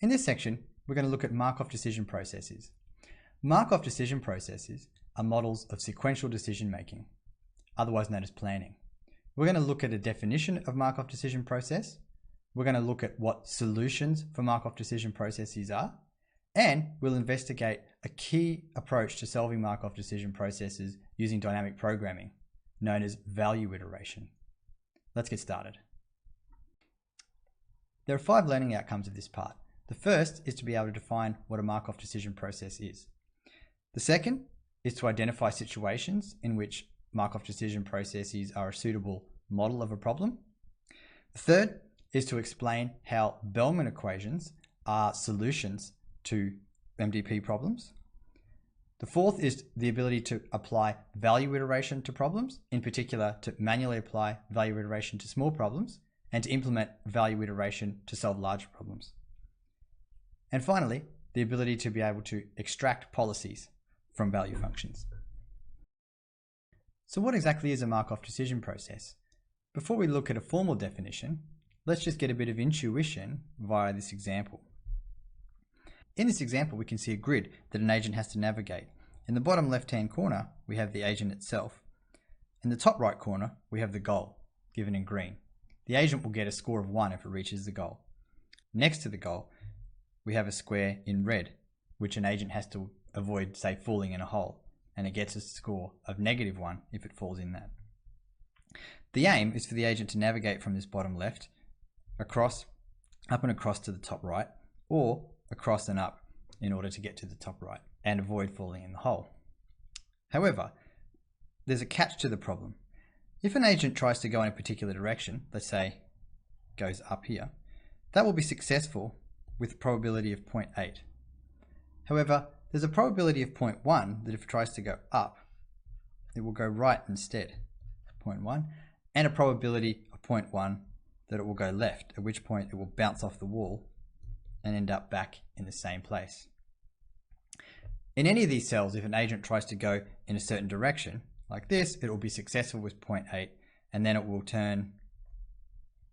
In this section, we're going to look at Markov decision processes. Markov decision processes are models of sequential decision making, otherwise known as planning. We're going to look at a definition of Markov decision process. We're going to look at what solutions for Markov decision processes are, and we'll investigate a key approach to solving Markov decision processes using dynamic programming, known as value iteration. Let's get started. There are 5 learning outcomes of this part. The first is to be able to define what a Markov decision process is. The second is to identify situations in which Markov decision processes are a suitable model of a problem. The third is to explain how Bellman equations are solutions to MDP problems. The fourth is the ability to apply value iteration to problems, in particular to manually apply value iteration to small problems, and to implement value iteration to solve larger problems. And finally, the ability to be able to extract policies from value functions. So what exactly is a Markov decision process? Before we look at a formal definition, let's just get a bit of intuition via this example. In this example, we can see a grid that an agent has to navigate. In the bottom left-hand corner, we have the agent itself. In the top right corner, we have the goal, given in green. The agent will get a score of 1 if it reaches the goal. Next to the goal, we have a square in red, which an agent has to avoid, say, falling in a hole, and it gets a score of -1 if it falls in that. The aim is for the agent to navigate from this bottom left, across, up and across to the top right, or across and up in order to get to the top right and avoid falling in the hole. However, there's a catch to the problem. If an agent tries to go in a particular direction, let's say goes up here, that will be successful with a probability of 0.8. However, there's a probability of 0.1 that if it tries to go up, it will go right instead, 0.1, and a probability of 0.1 that it will go left, at which point it will bounce off the wall and end up back in the same place. In any of these cells, if an agent tries to go in a certain direction, like this, it will be successful with 0.8, and then it will turn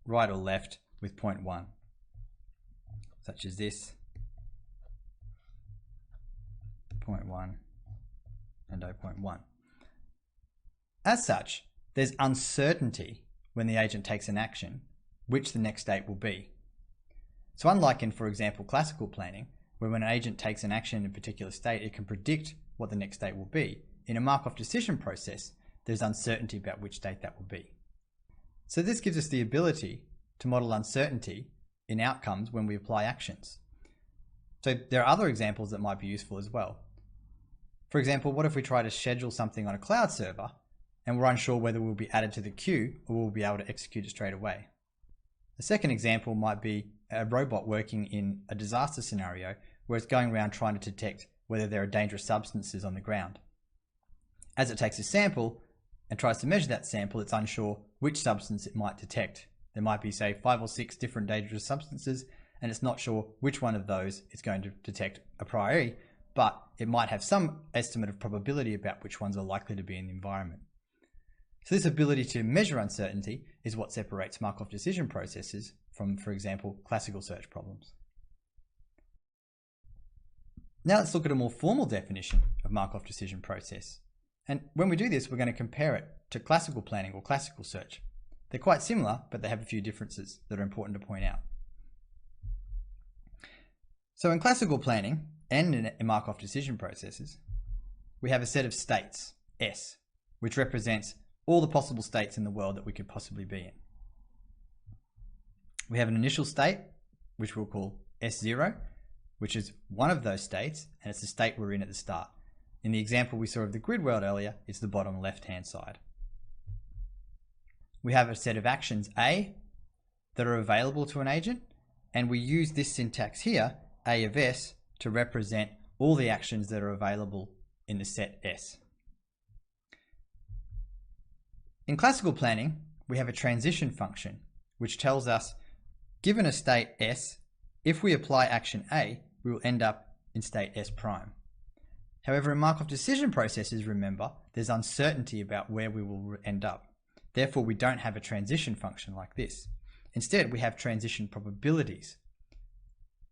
right or left with 0.1, such as this, 0.1 and 0.1. As such, there's uncertainty when the agent takes an action, which the next state will be. So unlike in, for example, classical planning, where when an agent takes an action in a particular state, it can predict what the next state will be. In a Markov decision process, there's uncertainty about which state that will be. So this gives us the ability to model uncertainty in outcomes when we apply actions. So there are other examples that might be useful as well. For example, what if we try to schedule something on a cloud server and we're unsure whether we'll be added to the queue or we'll be able to execute it straight away? A second example might be a robot working in a disaster scenario where it's going around trying to detect whether there are dangerous substances on the ground. As it takes a sample and tries to measure that sample, it's unsure which substance it might detect. There might be, say, 5 or 6 different dangerous substances, and it's not sure which one of those it's going to detect a priori, but it might have some estimate of probability about which ones are likely to be in the environment. So this ability to measure uncertainty is what separates Markov decision processes from, for example, classical search problems. Now let's look at a more formal definition of Markov decision process. And when we do this, we're going to compare it to classical planning or classical search. They're quite similar, but they have a few differences that are important to point out. So in classical planning and in Markov decision processes, we have a set of states, S, which represents all the possible states in the world that we could possibly be in. We have an initial state, which we'll call S0, which is one of those states, and it's the state we're in at the start. In the example we saw of the Gridworld earlier, it's the bottom left-hand side. We have a set of actions A that are available to an agent, and we use this syntax here, A of S, to represent all the actions that are available in the set S. In classical planning, we have a transition function, which tells us, given a state S, if we apply action A, we will end up in state S prime. However, in Markov decision processes, remember, there's uncertainty about where we will end up. Therefore, we don't have a transition function like this. Instead, we have transition probabilities.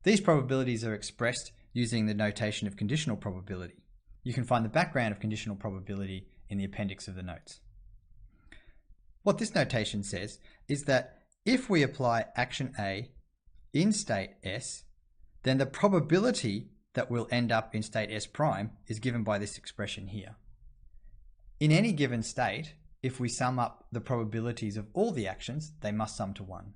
These probabilities are expressed using the notation of conditional probability. You can find the background of conditional probability in the appendix of the notes. What this notation says is that if we apply action A in state S, then the probability that we'll end up in state S prime is given by this expression here. In any given state, if we sum up the probabilities of all the actions, they must sum to 1.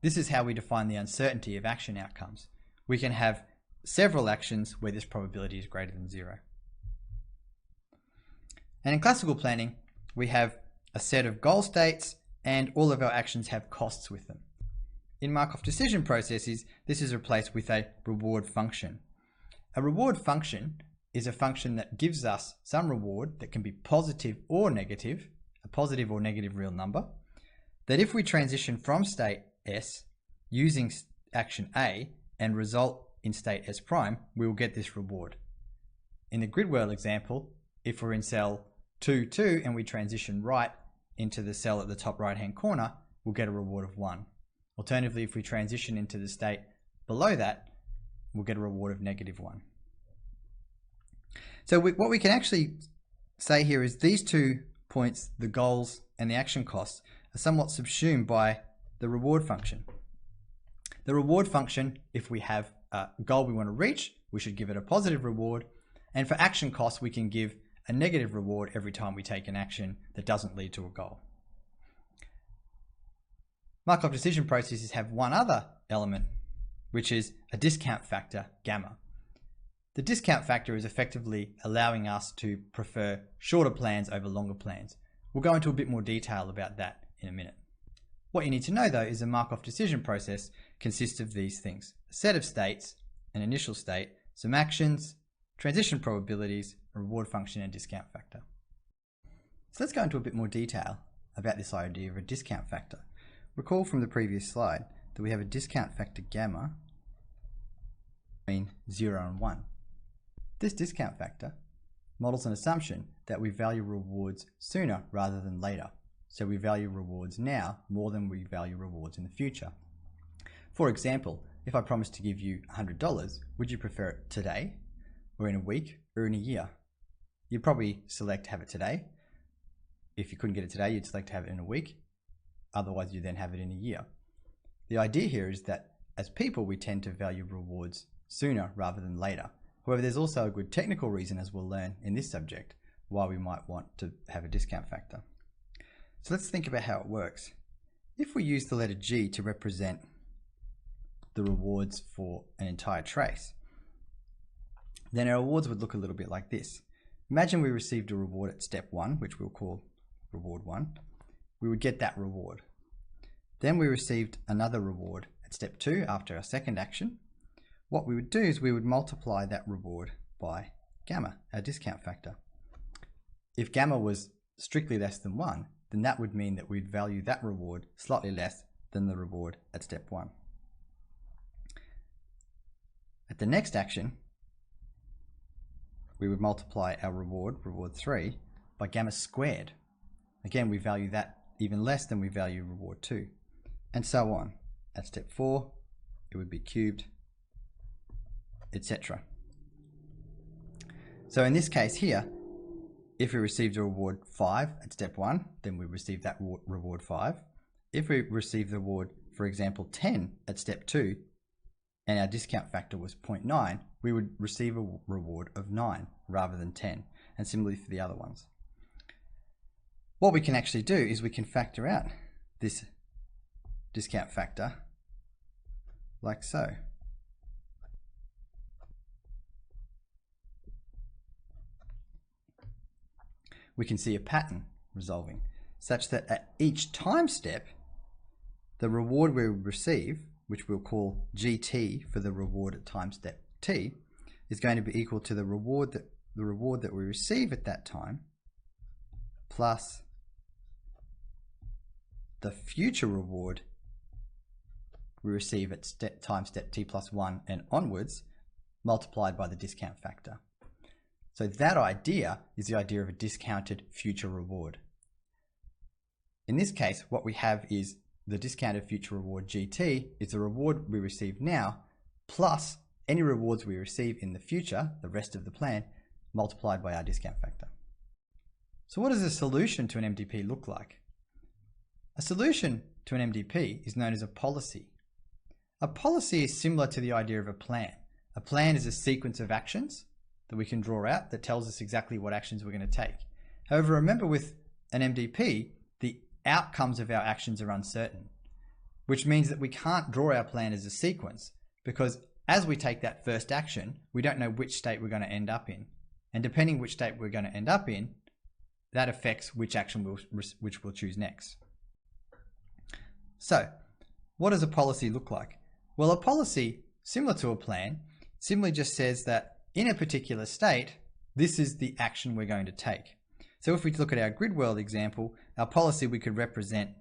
This is how we define the uncertainty of action outcomes. We can have several actions where this probability is greater than 0. And in classical planning, we have a set of goal states and all of our actions have costs with them. In Markov decision processes, this is replaced with a reward function. A reward function is a function that gives us some reward that can be positive or negative, a positive or negative real number, that if we transition from state S using action A and result in state S prime, we will get this reward. In the Gridworld example, if we're in cell 2, and we transition right into the cell at the top right hand corner, we'll get a reward of 1. Alternatively, if we transition into the state below that, we'll get a reward of -1. So what we can actually say here is these 2 points, the goals and the action costs, are somewhat subsumed by the reward function. The reward function, if we have a goal we want to reach, we should give it a positive reward. And for action costs, we can give a negative reward every time we take an action that doesn't lead to a goal. Markov decision processes have one other element, which is a discount factor, gamma. The discount factor is effectively allowing us to prefer shorter plans over longer plans. We'll go into a bit more detail about that in a minute. What you need to know though is a Markov decision process consists of these things: a set of states, an initial state, some actions, transition probabilities, a reward function and discount factor. So let's go into a bit more detail about this idea of a discount factor. Recall from the previous slide that we have a discount factor gamma between 0 and 1. This discount factor models an assumption that we value rewards sooner rather than later. So we value rewards now more than we value rewards in the future. For example, if I promise to give you $100, would you prefer it today, or in a week, or in a year? You'd probably select to have it today. If you couldn't get it today, you'd select to have it in a week. Otherwise, you then have it in a year. The idea here is that as people, we tend to value rewards sooner rather than later. However, there's also a good technical reason, as we'll learn in this subject, why we might want to have a discount factor. So let's think about how it works. If we use the letter G to represent the rewards for an entire trace, then our rewards would look a little bit like this. Imagine we received a reward at step 1, which we'll call reward 1. We would get that reward. Then we received another reward at step 2 after our second action. What we would do is we would multiply that reward by gamma, our discount factor. If gamma was strictly less than 1, then that would mean that we'd value that reward slightly less than the reward at step 1. At the next action, we would multiply our reward 3, by gamma squared. Again, we value that even less than we value reward 2, and so on. At step 4, it would be cubed, etc. So in this case here, if we received a reward 5 at step 1, then we receive that reward 5. If we received the reward, for example, 10 at step 2, and our discount factor was 0.9, we would receive a reward of 9 rather than 10, and similarly for the other ones. What we can actually do is we can factor out this discount factor like so. We can see a pattern resolving such that at each time step, the reward we receive, which we'll call GT for the reward at time step T, is going to be equal to the reward that we receive at that time plus the future reward we receive at time step T plus 1 and onwards, multiplied by the discount factor. So that idea is the idea of a discounted future reward. In this case, what we have is the discounted future reward GT is the reward we receive now plus any rewards we receive in the future, the rest of the plan, multiplied by our discount factor. So what does a solution to an MDP look like? A solution to an MDP is known as a policy. A policy is similar to the idea of a plan. A plan is a sequence of actions that we can draw out that tells us exactly what actions we're going to take. However, remember with an MDP, the outcomes of our actions are uncertain, which means that we can't draw our plan as a sequence because as we take that first action, we don't know which state we're going to end up in. And depending which state we're going to end up in, that affects which action we'll choose next. So, what does a policy look like? Well, a policy, similar to a plan, simply just says that in a particular state, this is the action we're going to take. So if we look at our Gridworld example, our policy we could represent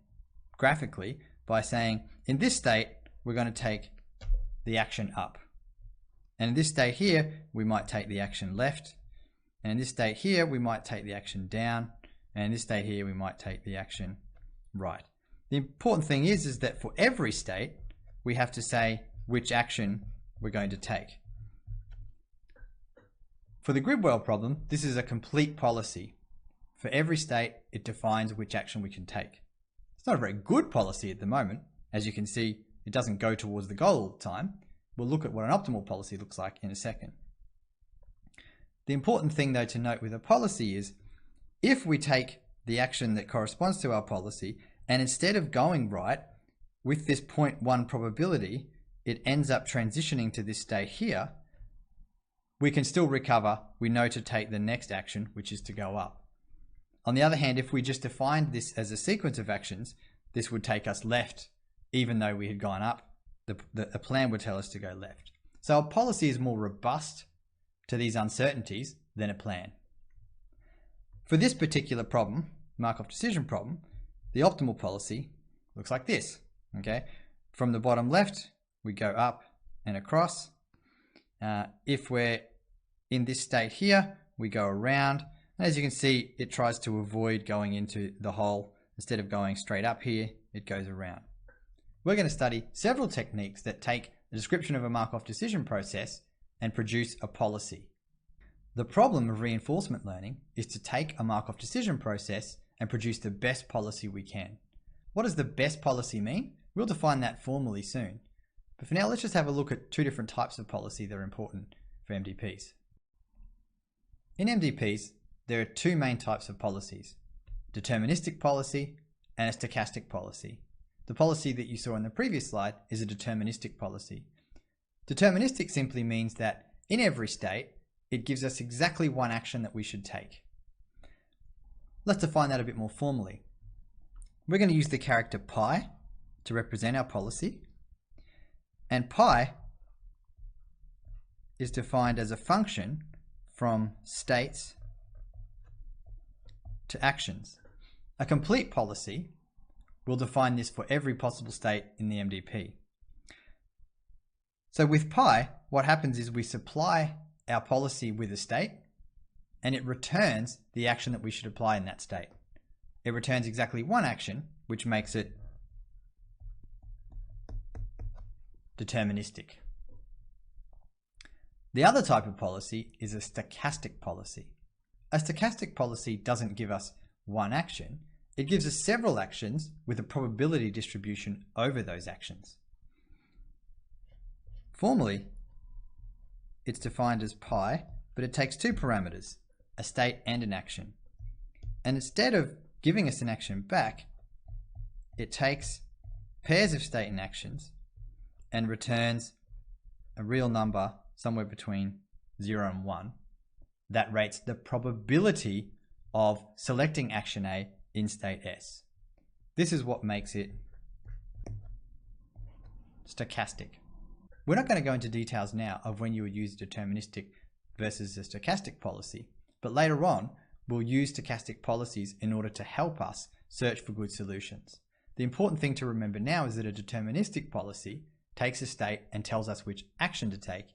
graphically by saying, in this state, we're going to take the action up. And in this state here, we might take the action left. And in this state here, we might take the action down. And in this state here, we might take the action right. The important thing is that for every state, we have to say which action we're going to take. For the Gridworld problem, this is a complete policy. For every state, it defines which action we can take. It's not a very good policy at the moment. As you can see, it doesn't go towards the goal all the time. We'll look at what an optimal policy looks like in a second. The important thing though to note with a policy is if we take the action that corresponds to our policy and instead of going right with this 0.1 probability, it ends up transitioning to this state here, we can still recover. We know to take the next action, which is to go up. On the other hand, if we just defined this as a sequence of actions, this would take us left, even though we had gone up. The plan would tell us to go left. So a policy is more robust to these uncertainties than a plan. For this particular problem, Markov decision problem, the optimal policy looks like this. Okay, from the bottom left, we go up and across. If we're in this state here, we go around. And as you can see, it tries to avoid going into the hole. Instead of going straight up here, it goes around. We're going to study several techniques that take the description of a Markov decision process and produce a policy. The problem of reinforcement learning is to take a Markov decision process and produce the best policy we can. What does the best policy mean? We'll define that formally soon. But for now, let's just have a look at two different types of policy that are important for MDPs. In MDPs, there are two main types of policies: deterministic policy and a stochastic policy. The policy that you saw in the previous slide is a deterministic policy. Deterministic simply means that in every state, it gives us exactly one action that we should take. Let's define that a bit more formally. We're going to use the character pi to represent our policy. And pi is defined as a function from states to actions. A complete policy will define this for every possible state in the MDP. So with pi, what happens is we supply our policy with a state and it returns the action that we should apply in that state. It returns exactly one action, which makes it deterministic. The other type of policy is a stochastic policy. A stochastic policy doesn't give us one action. It gives us several actions with a probability distribution over those actions. Formally, it's defined as pi, but it takes two parameters, a state and an action. And instead of giving us an action back, it takes pairs of state and actions and returns a real number somewhere between 0 and 1 that rates the probability of selecting action A in state S. This is what makes it stochastic. We're not going to go into details now of when you would use deterministic versus a stochastic policy, but later on we'll use stochastic policies in order to help us search for good solutions. The important thing to remember now is that a deterministic policy takes a state and tells us which action to take,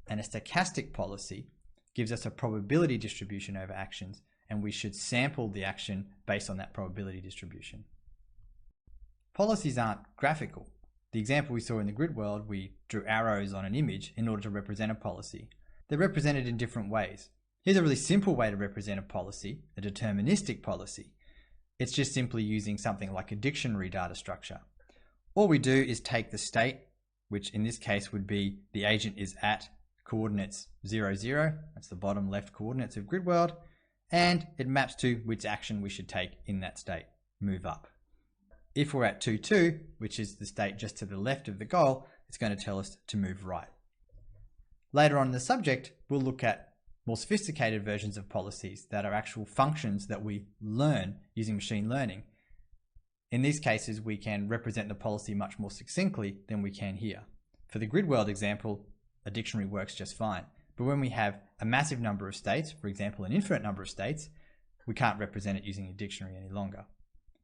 and a stochastic policy gives us a probability distribution over actions, and we should sample the action based on that probability distribution. Policies aren't graphical. The example we saw in the Gridworld, we drew arrows on an image in order to represent a policy. They're represented in different ways. Here's a really simple way to represent a policy, a deterministic policy. It's just simply using something like a dictionary data structure. All we do is take the state, which in this case would be the agent is at coordinates 0, 0, that's the bottom left coordinates of Gridworld, and it maps to which action we should take in that state, move up. If we're at 2, 2, which is the state just to the left of the goal, it's going to tell us to move right. Later on in the subject, we'll look at more sophisticated versions of policies that are actual functions that we learn using machine learning. In these cases, we can represent the policy much more succinctly than we can here. For the Gridworld example, a dictionary works just fine. But when we have a massive number of states, for example, an infinite number of states, we can't represent it using a dictionary any longer.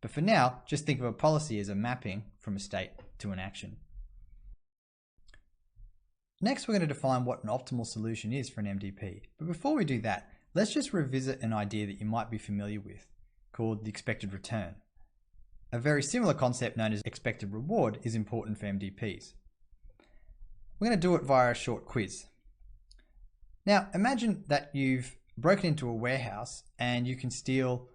But for now, just think of a policy as a mapping from a state to an action. Next, we're going to define what an optimal solution is for an MDP. But before we do that, let's just revisit an idea that you might be familiar with, called the expected return. A very similar concept known as expected reward is important for MDPs. We're going to do it via a short quiz. Now, imagine that you've broken into a warehouse and you can steal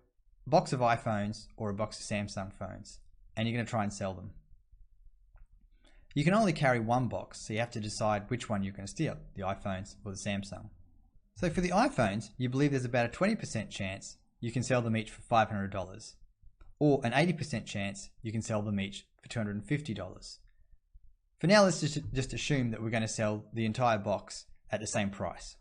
a box of iPhones or a box of Samsung phones, and you're going to try and sell them. You can only carry one box, so you have to decide which one you're going to steal, the iPhones or the Samsung. So for the iPhones, you believe there's about a 20% chance you can sell them each for $500, or an 80% chance you can sell them each for $250. For now, let's just assume that we're going to sell the entire box at the same price.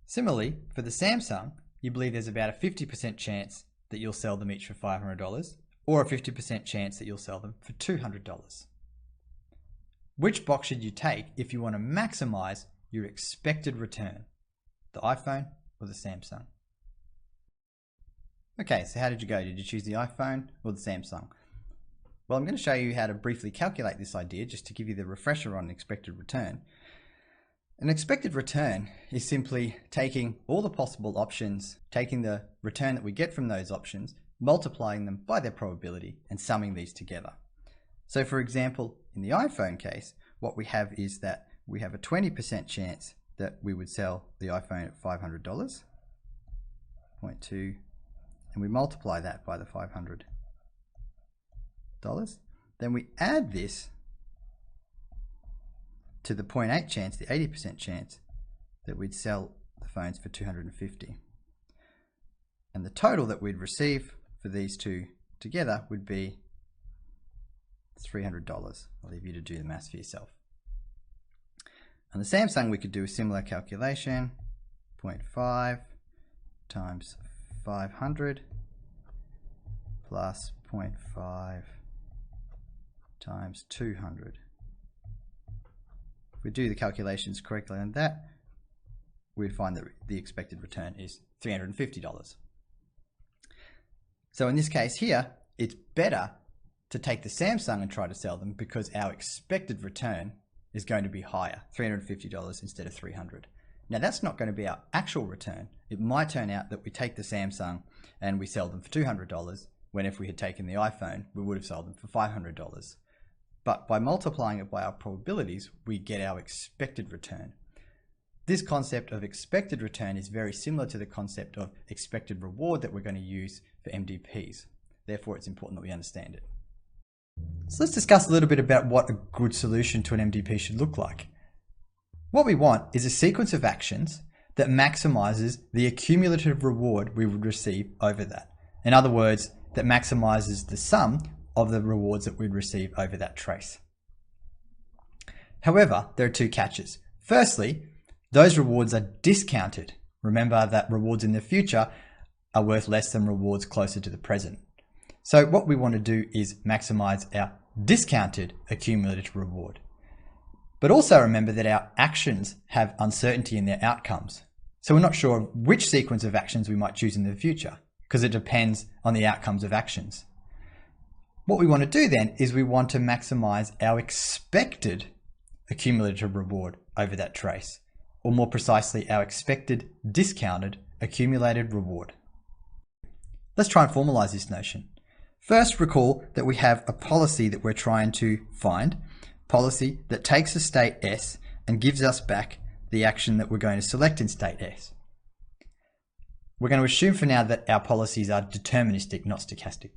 Similarly, for the Samsung, you believe there's about a 50% chance that you'll sell them each for $500, or a 50% chance that you'll sell them for $200. Which box should you take if you want to maximize your expected return? The iPhone or the Samsung? Okay, so how did you go? Did you choose the iPhone or the Samsung? Well, I'm going to show you how to briefly calculate this idea just to give you the refresher on expected return. An expected return is simply taking all the possible options, taking the return that we get from those options, multiplying them by their probability and summing these together. So for example, in the iPhone case, what we have is that we have a 20% chance that we would sell the iPhone at $500, 0.2, and we multiply that by the $500. Then we add this to the 0.8 chance, the 80% chance that we'd sell the phones for $250. And the total that we'd receive for these two together would be $300. I'll leave you to do the maths for yourself. On the Samsung, we could do a similar calculation, 0.5 times 500 plus 0.5 times 200. If we do the calculations correctly on that, we'd find that the expected return is $350. So in this case here, it's better to take the Samsung and try to sell them because our expected return is going to be higher, $350 instead of $300. Now that's not going to be our actual return. It might turn out that we take the Samsung and we sell them for $200, when if we had taken the iPhone, we would have sold them for $500. But by multiplying it by our probabilities, we get our expected return. This concept of expected return is very similar to the concept of expected reward that we're going to use for MDPs. Therefore, it's important that we understand it. So let's discuss a little bit about what a good solution to an MDP should look like. What we want is a sequence of actions that maximizes the accumulative reward we would receive over that. In other words, that maximizes the sum of the rewards that we'd receive over that trace. However, there are two catches. Firstly, those rewards are discounted. Remember that rewards in the future are worth less than rewards closer to the present. So what we want to do is maximize our discounted accumulative reward. But also remember that our actions have uncertainty in their outcomes. So we're not sure which sequence of actions we might choose in the future because it depends on the outcomes of actions. What we want to do then is we want to maximize our expected accumulative reward over that trace, or more precisely, our expected discounted accumulated reward. Let's try and formalize this notion. First, recall that we have a policy that we're trying to find, policy that takes a state S and gives us back the action that we're going to select in state S. We're going to assume for now that our policies are deterministic, not stochastic.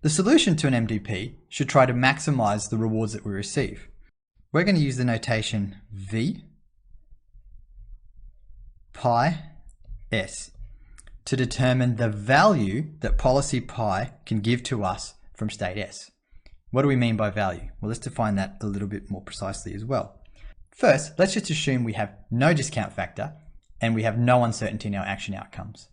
The solution to an MDP should try to maximize the rewards that we receive. We're going to use the notation V pi S to determine the value that policy pi can give to us from state S. What do we mean by value? Well, let's define that a little bit more precisely as well. First, let's just assume we have no discount factor and we have no uncertainty in our action outcomes.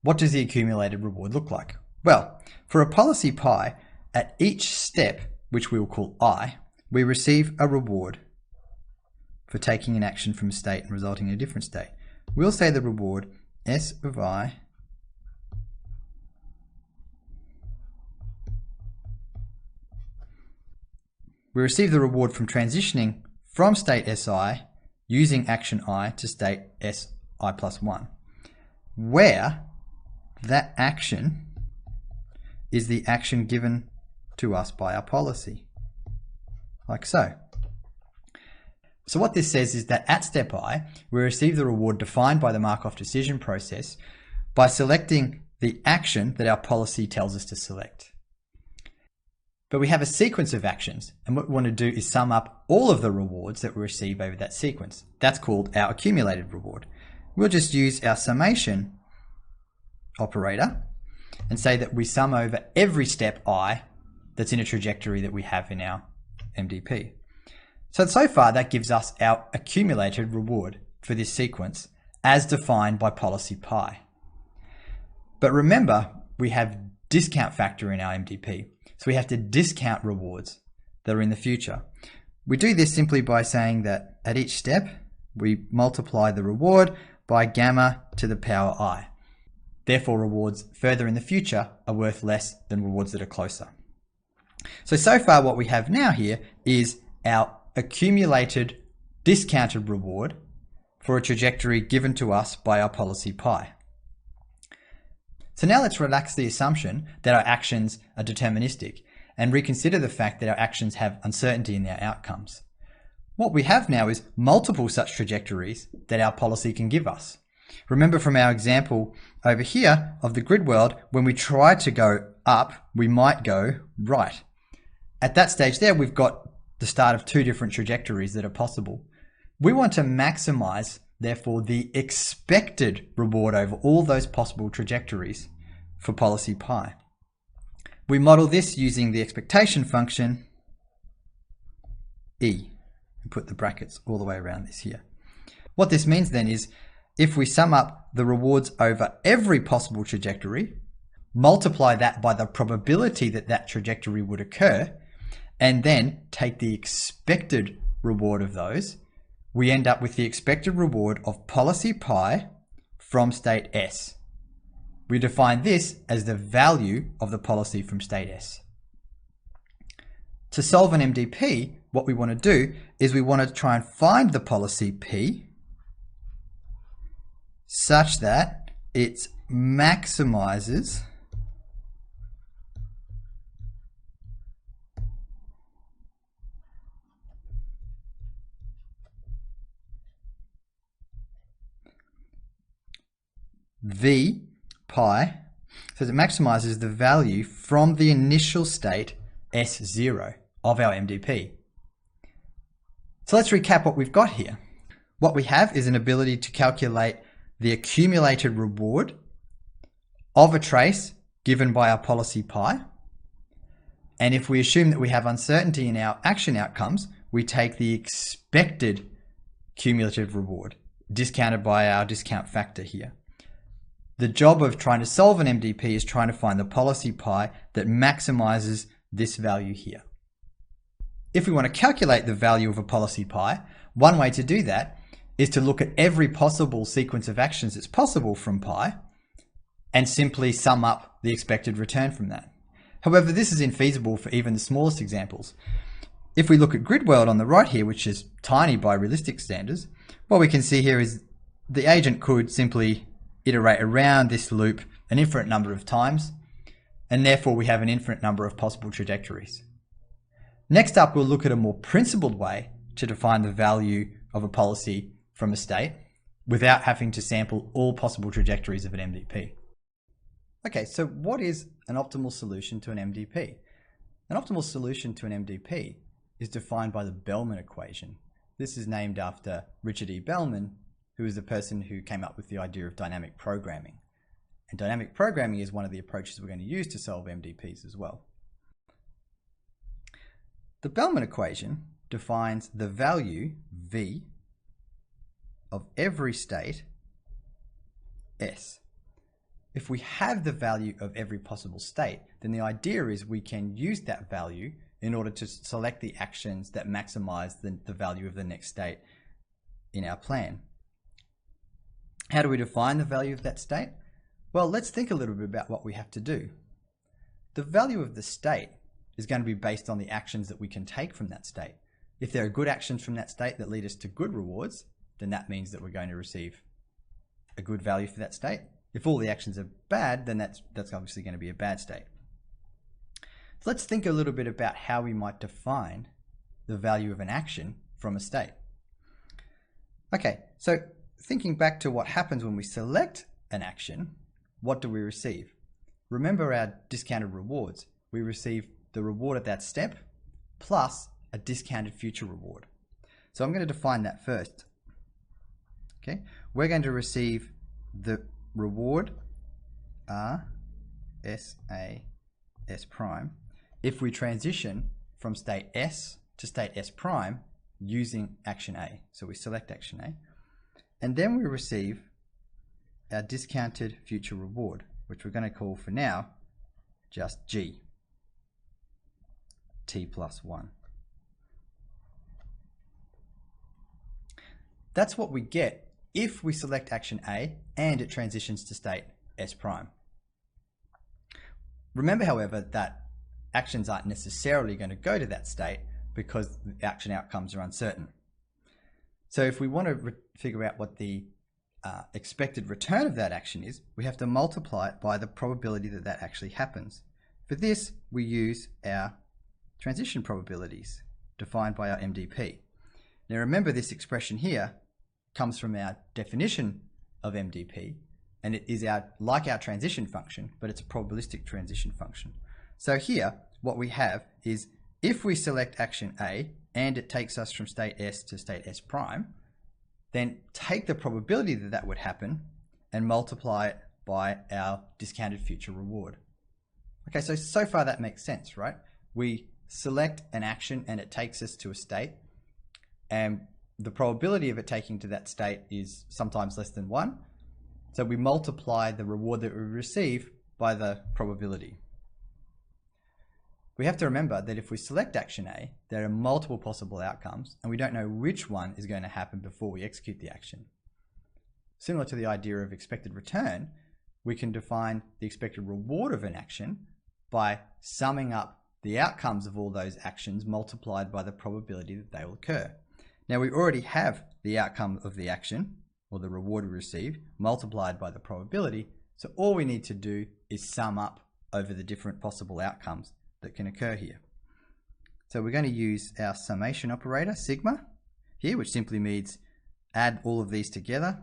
What does the accumulated reward look like? Well, for a policy pi, at each step, which we will call I, we receive a reward for taking an action from a state and resulting in a different state. We'll say the reward S of I we receive the reward from transitioning from state Si using action I to state Si plus 1, where that action is the action given to us by our policy, like so. So what this says is that at step I, we receive the reward defined by the Markov decision process by selecting the action that our policy tells us to select. But we have a sequence of actions, and what we want to do is sum up all of the rewards that we receive over that sequence. That's called our accumulated reward. We'll just use our summation operator and say that we sum over every step I that's in a trajectory that we have in our MDP. So far that gives us our accumulated reward for this sequence as defined by policy pi. But remember, we have discount factor in our MDP, so we have to discount rewards that are in the future. We do this simply by saying that at each step we multiply the reward by gamma to the power I. Therefore, rewards further in the future are worth less than rewards that are closer. So far what we have now here is our accumulated discounted reward for a trajectory given to us by our policy pi. So now let's relax the assumption that our actions are deterministic and reconsider the fact that our actions have uncertainty in their outcomes. What we have now is multiple such trajectories that our policy can give us. Remember from our example over here of the grid world, when we try to go up, we might go right. At that stage there, we've got the start of two different trajectories that are possible. We want to maximize, therefore, the expected reward over all those possible trajectories for policy pi. We model this using the expectation function E, and put the brackets all the way around this here. What this means then is if we sum up the rewards over every possible trajectory, multiply that by the probability that that trajectory would occur, and then take the expected reward of those, we end up with the expected reward of policy pi from state S. We define this as the value of the policy from state S. To solve an MDP, what we want to do is we want to try and find the policy P such that it maximizes V pi, so it maximizes the value from the initial state S0 of our MDP. So let's recap what we've got here. What we have is an ability to calculate the accumulated reward of a trace given by our policy pi. And if we assume that we have uncertainty in our action outcomes, we take the expected cumulative reward discounted by our discount factor here. The job of trying to solve an MDP is trying to find the policy pi that maximizes this value here. If we want to calculate the value of a policy pi, one way to do that is to look at every possible sequence of actions that's possible from pi and simply sum up the expected return from that. However, this is infeasible for even the smallest examples. If we look at Gridworld on the right here, which is tiny by realistic standards, what we can see here is the agent could simply iterate around this loop an infinite number of times, and therefore we have an infinite number of possible trajectories. Next up, we'll look at a more principled way to define the value of a policy from a state without having to sample all possible trajectories of an MDP. Okay, so what is an optimal solution to an MDP? An optimal solution to an MDP is defined by the Bellman equation. This is named after Richard E. Bellman, who is the person who came up with the idea of dynamic programming. And dynamic programming is one of the approaches we're going to use to solve MDPs as well. The Bellman equation defines the value V of every state S. If we have the value of every possible state, then the idea is we can use that value in order to select the actions that maximize the value of the next state in our plan. How do we define the value of that state? Well, let's think a little bit about what we have to do. The value of the state is going to be based on the actions that we can take from that state. If there are good actions from that state that lead us to good rewards, then that means that we're going to receive a good value for that state. If all the actions are bad, then that's obviously going to be a bad state. So let's think a little bit about how we might define the value of an action from a state. Okay, so thinking back to what happens when we select an action, what do we receive? Remember our discounted rewards. We receive the reward at that step plus a discounted future reward. So I'm going to define that first. Okay, we're going to receive the reward R, S, A, S prime if we transition from state S to state S prime using action A. So we select action A, and then we receive our discounted future reward, which we're going to call for now just G, T plus 1. That's what we get if we select action A and it transitions to state S prime. Remember, however, that actions aren't necessarily going to go to that state because the action outcomes are uncertain. So if we want to figure out what the expected return of that action is, we have to multiply it by the probability that that actually happens. For this, we use our transition probabilities defined by our MDP. Now remember, this expression here comes from our definition of MDP, and it is like our transition function, but it's a probabilistic transition function. So here, what we have is if we select action A and it takes us from state S to state S prime, then take the probability that that would happen and multiply it by our discounted future reward. Okay, so far that makes sense, right? We select an action and it takes us to a state, and the probability of it taking to that state is sometimes less than 1. So we multiply the reward that we receive by the probability. We have to remember that if we select action A, there are multiple possible outcomes, and we don't know which one is going to happen before we execute the action. Similar to the idea of expected return, we can define the expected reward of an action by summing up the outcomes of all those actions multiplied by the probability that they will occur. Now we already have the outcome of the action, or the reward we receive, multiplied by the probability, so all we need to do is sum up over the different possible outcomes that can occur here. So we're going to use our summation operator, sigma, here, which simply means add all of these together,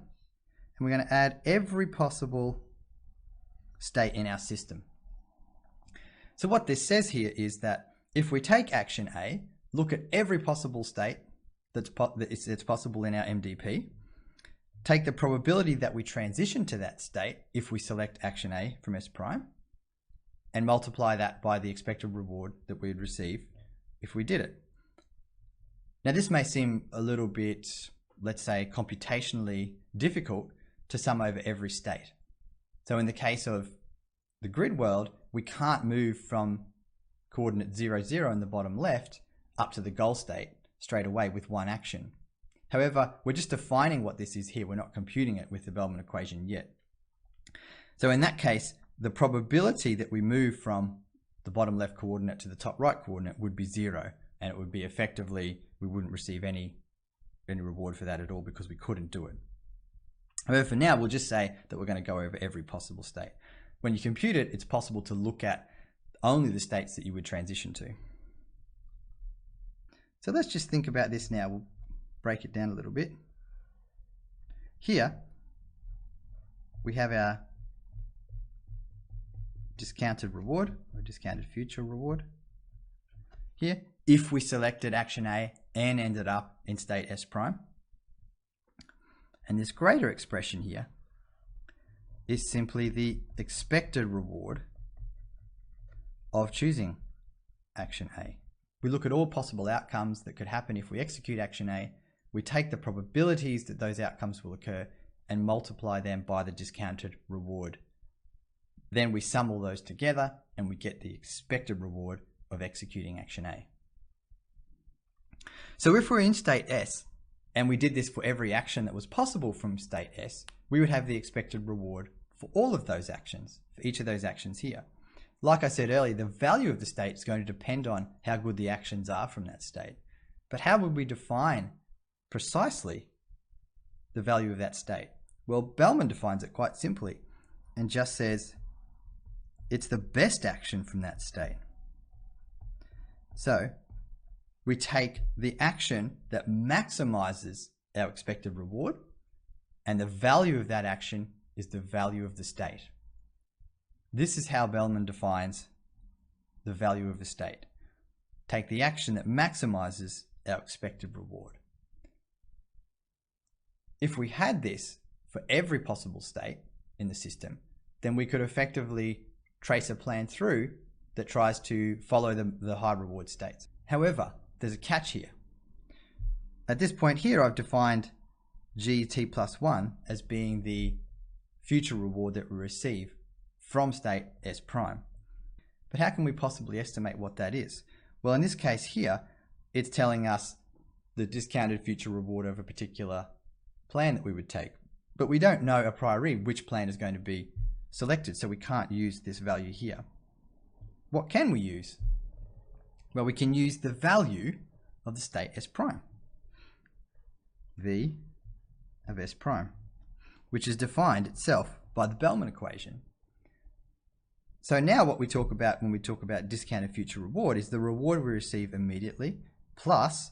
and we're going to add every possible state in our system. So what this says here is that if we take action A, look at every possible state that's possible in our MDP, take the probability that we transition to that state if we select action A from S prime, and multiply that by the expected reward that we'd receive if we did it. Now this may seem a little bit, let's say, computationally difficult to sum over every state. So in the case of the grid world, we can't move from coordinate 0, 0 in the bottom left up to the goal state straight away with one action. However, we're just defining what this is here. We're not computing it with the Bellman equation yet. So in that case, the probability that we move from the bottom left coordinate to the top right coordinate would be 0, and it would be effectively, we wouldn't receive any reward for that at all because we couldn't do it. However, for now, we'll just say that we're going to go over every possible state. when you compute it, it's possible to look at only the states that you would transition to. So let's just think about this now. We'll break it down a little bit. Here, we have our discounted reward, or discounted future reward. Here, if we selected action A and ended up in state S prime. And this greater expression here is simply the expected reward of choosing action A. We look at all possible outcomes that could happen if we execute action A. We take the probabilities that those outcomes will occur and multiply them by the discounted reward. Then we sum all those together and we get the expected reward of executing action A. So if we're in state S and we did this for every action that was possible from state S, we would have the expected reward for all of those actions, for each of those actions here. Like I said earlier, the value of the state is going to depend on how good the actions are from that state. But how would we define precisely the value of that state? Well, Bellman defines it quite simply and just says it's the best action from that state. So we take the action that maximizes our expected reward, and the value of that action is the value of the state. This is how Bellman defines the value of a state. Take the action that maximizes our expected reward. If we had this for every possible state in the system, then we could effectively trace a plan through that tries to follow the high reward states. However, there's a catch here. At this point here, I've defined GT plus 1 as being the future reward that we receive from state S prime. But how can we possibly estimate what that is? Well, in this case here, it's telling us the discounted future reward of a particular plan that we would take. But we don't know a priori which plan is going to be selected, so we can't use this value here. What can we use? Well, we can use the value of the state S prime, V of S prime, which is defined itself by the Bellman equation. So now what we talk about when we talk about discounted future reward is the reward we receive immediately plus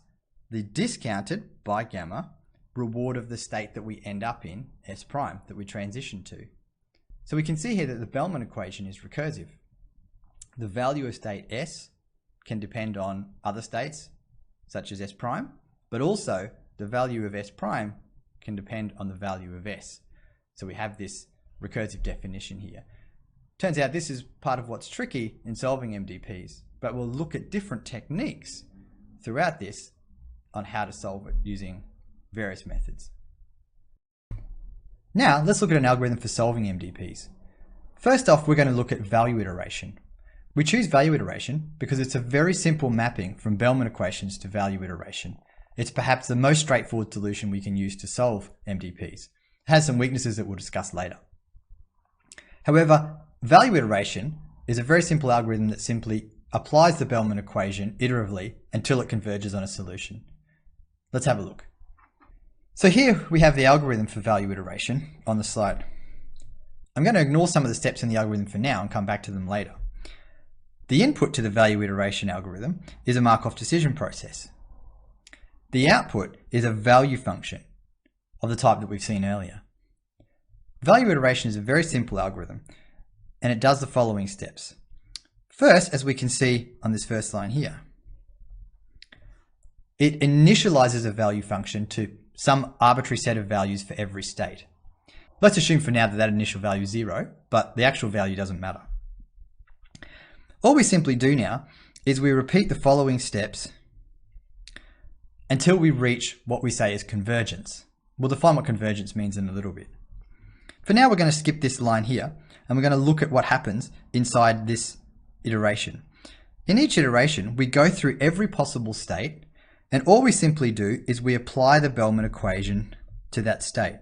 the discounted by gamma reward of the state that we end up in, S prime, that we transition to. So we can see here that the Bellman equation is recursive. The value of state S can depend on other states, such as S prime, but also the value of S prime can depend on the value of S. So we have this recursive definition here. Turns out this is part of what's tricky in solving MDPs, but we'll look at different techniques throughout this on how to solve it using various methods. Now let's look at an algorithm for solving MDPs. First off, we're going to look at value iteration. We choose value iteration because it's a very simple mapping from Bellman equations to value iteration. It's perhaps the most straightforward solution we can use to solve MDPs. It has some weaknesses that we'll discuss later. However, value iteration is a very simple algorithm that simply applies the Bellman equation iteratively until it converges on a solution. Let's have a look. So here we have the algorithm for value iteration on the slide. I'm going to ignore some of the steps in the algorithm for now and come back to them later. The input to the value iteration algorithm is a Markov decision process. The output is a value function of the type that we've seen earlier. Value iteration is a very simple algorithm, and it does the following steps. First, as we can see on this first line here, it initializes a value function to some arbitrary set of values for every state. Let's assume for now that that initial value is 0, but the actual value doesn't matter. All we simply do now is we repeat the following steps until we reach what we say is convergence. We'll define what convergence means in a little bit. For now, we're going to skip this line here, and we're going to look at what happens inside this iteration. In each iteration, we go through every possible state, and all we simply do is we apply the Bellman equation to that state.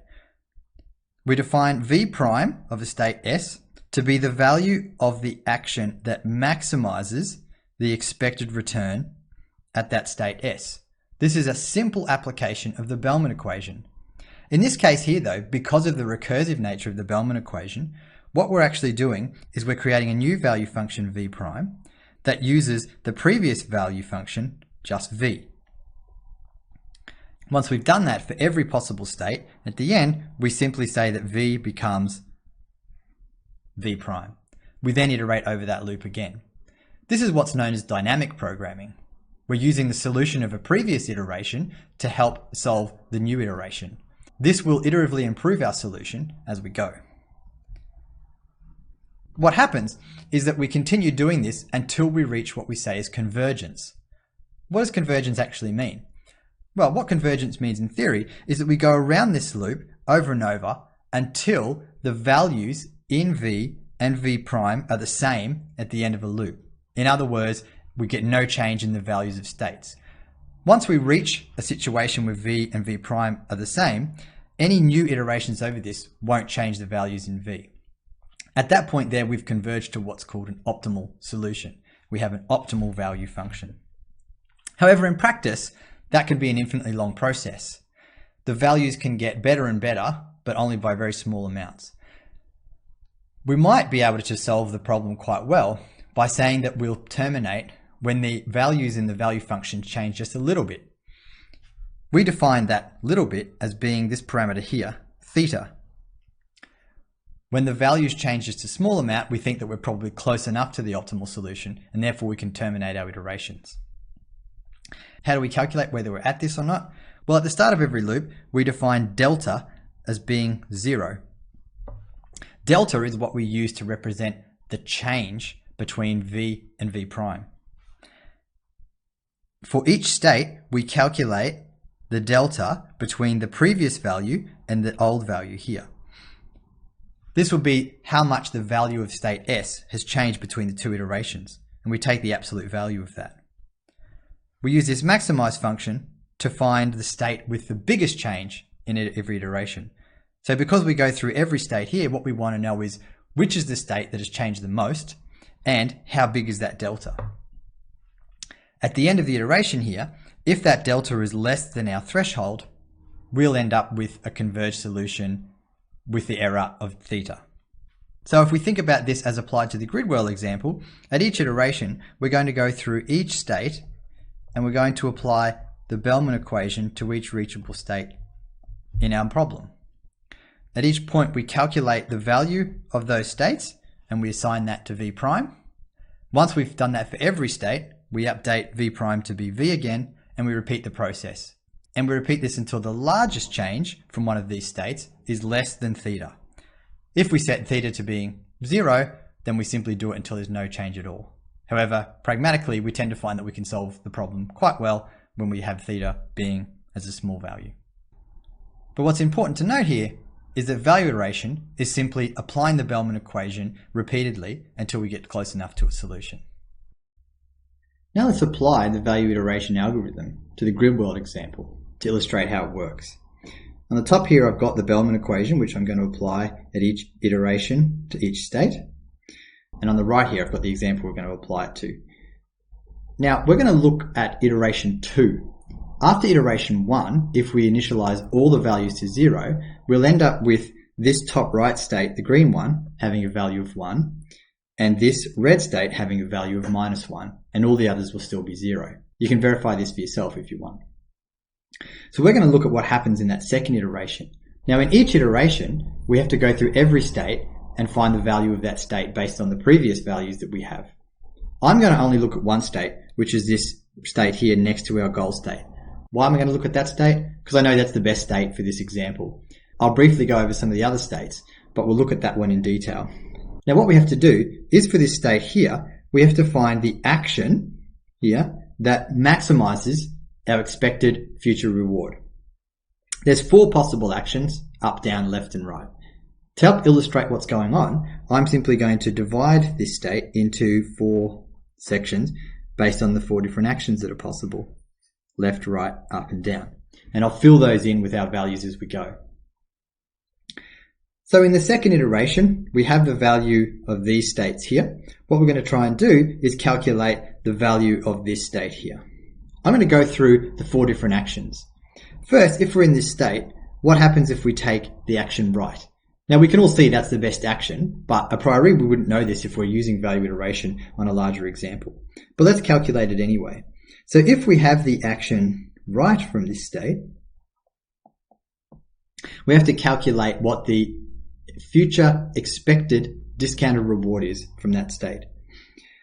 We define V prime of a state S to be the value of the action that maximizes the expected return at that state S. This is a simple application of the Bellman equation. In this case here though, because of the recursive nature of the Bellman equation, what we're actually doing is we're creating a new value function v prime that uses the previous value function, just v. Once we've done that for every possible state, at the end, we simply say that v becomes v prime. We then iterate over that loop again. This is what's known as dynamic programming. We're using the solution of a previous iteration to help solve the new iteration. This will iteratively improve our solution as we go. What happens is that we continue doing this until we reach what we say is convergence. What does convergence actually mean? Well, what convergence means in theory is that we go around this loop over and over until the values in v and v prime are the same at the end of a loop. In other words, we get no change in the values of states. Once we reach a situation where v and v prime are the same, any new iterations over this won't change the values in v. At that point there, we've converged to what's called an optimal solution. We have an optimal value function. However, in practice, that can be an infinitely long process. The values can get better and better, but only by very small amounts. We might be able to solve the problem quite well by saying that we'll terminate when the values in the value function change just a little bit. We define that little bit as being this parameter here, theta. When the values change just a small amount, we think that we're probably close enough to the optimal solution, and therefore we can terminate our iterations. How do we calculate whether we're at this or not? Well, at the start of every loop, we define delta as being 0. Delta is what we use to represent the change between v and v prime. For each state, we calculate the delta between the previous value and the old value here. This will be how much the value of state S has changed between the two iterations, and we take the absolute value of that. We use this maximize function to find the state with the biggest change in every iteration. So because we go through every state here, what we want to know is which is the state that has changed the most and how big is that delta. At the end of the iteration here, if that delta is less than our threshold, we'll end up with a converged solution with the error of theta. So if we think about this as applied to the Gridworld example, at each iteration, we're going to go through each state and we're going to apply the Bellman equation to each reachable state in our problem. At each point, we calculate the value of those states and we assign that to v prime. Once we've done that for every state, we update v prime to be v again and we repeat the process. And we repeat this until the largest change from one of these states is less than theta. If we set theta to being 0, then we simply do it until there's no change at all. However, pragmatically, we tend to find that we can solve the problem quite well when we have theta being as a small value. But what's important to note here is that value iteration is simply applying the Bellman equation repeatedly until we get close enough to a solution. Now let's apply the value iteration algorithm to the Gridworld example to illustrate how it works. On the top here, I've got the Bellman equation, which I'm going to apply at each iteration to each state. And on the right here, I've got the example we're going to apply it to. Now, we're going to look at iteration 2. After iteration 1, if we initialize all the values to 0, we'll end up with this top right state, the green one, having a value of 1, and this red state having a value of -1, and all the others will still be 0. You can verify this for yourself if you want. So we're going to look at what happens in that second iteration. Now, in each iteration, we have to go through every state and find the value of that state based on the previous values that we have. I'm going to only look at one state, which is this state here next to our goal state. Why am I going to look at that state? Because I know that's the best state for this example. I'll briefly go over some of the other states, but we'll look at that one in detail. Now, what we have to do is for this state here, we have to find the action here that maximizes our expected future reward. There's 4 possible actions, up, down, left, and right. To help illustrate what's going on, I'm simply going to divide this state into 4 sections based on the 4 different actions that are possible. Left, right, up, and down. And I'll fill those in with our values as we go. So in the second iteration, we have the value of these states here. What we're going to try and do is calculate the value of this state here. I'm going to go through the 4 different actions. First, if we're in this state, what happens if we take the action right? Now we can all see that's the best action, but a priori we wouldn't know this if we're using value iteration on a larger example. But let's calculate it anyway. So if we have the action right from this state, we have to calculate what the future expected discounted reward is from that state.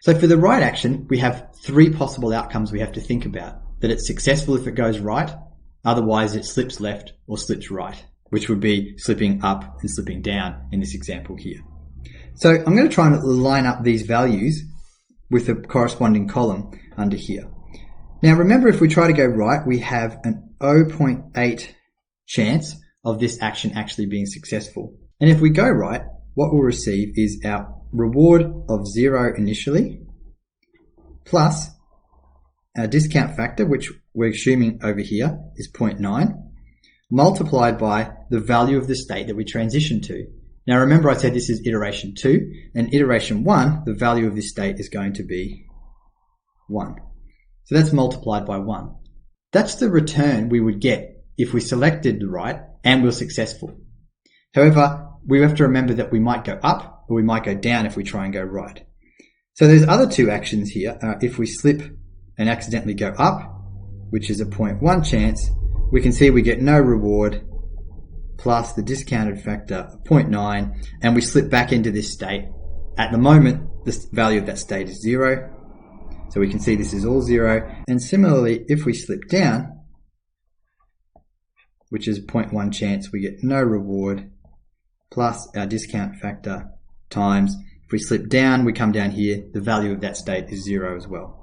So for the right action, we have three possible outcomes we have to think about. That it's successful if it goes right, otherwise it slips left or slips right, which would be slipping up and slipping down in this example here. So I'm going to try and line up these values with a corresponding column under here. Now remember, if we try to go right, we have an 0.8 chance of this action actually being successful. And if we go right, what we'll receive is our reward of 0 initially, plus our discount factor, which we're assuming over here is 0.9, multiplied by the value of the state that we transition to. Now remember, I said this is iteration 2, and iteration 1, the value of this state is going to be 1. So that's multiplied by 1. That's the return we would get if we selected the right and were successful. However, we have to remember that we might go up or we might go down if we try and go right. So there's other two actions here. If we slip and accidentally go up, which is a 0.1 chance, we can see we get no reward plus the discounted factor of 0.9, and we slip back into this state. At the moment, the value of that state is 0. So we can see this is all 0. And similarly, if we slip down, which is 0.1 chance, we get no reward plus our discount factor times. If we slip down, we come down here, the value of that state is 0 as well.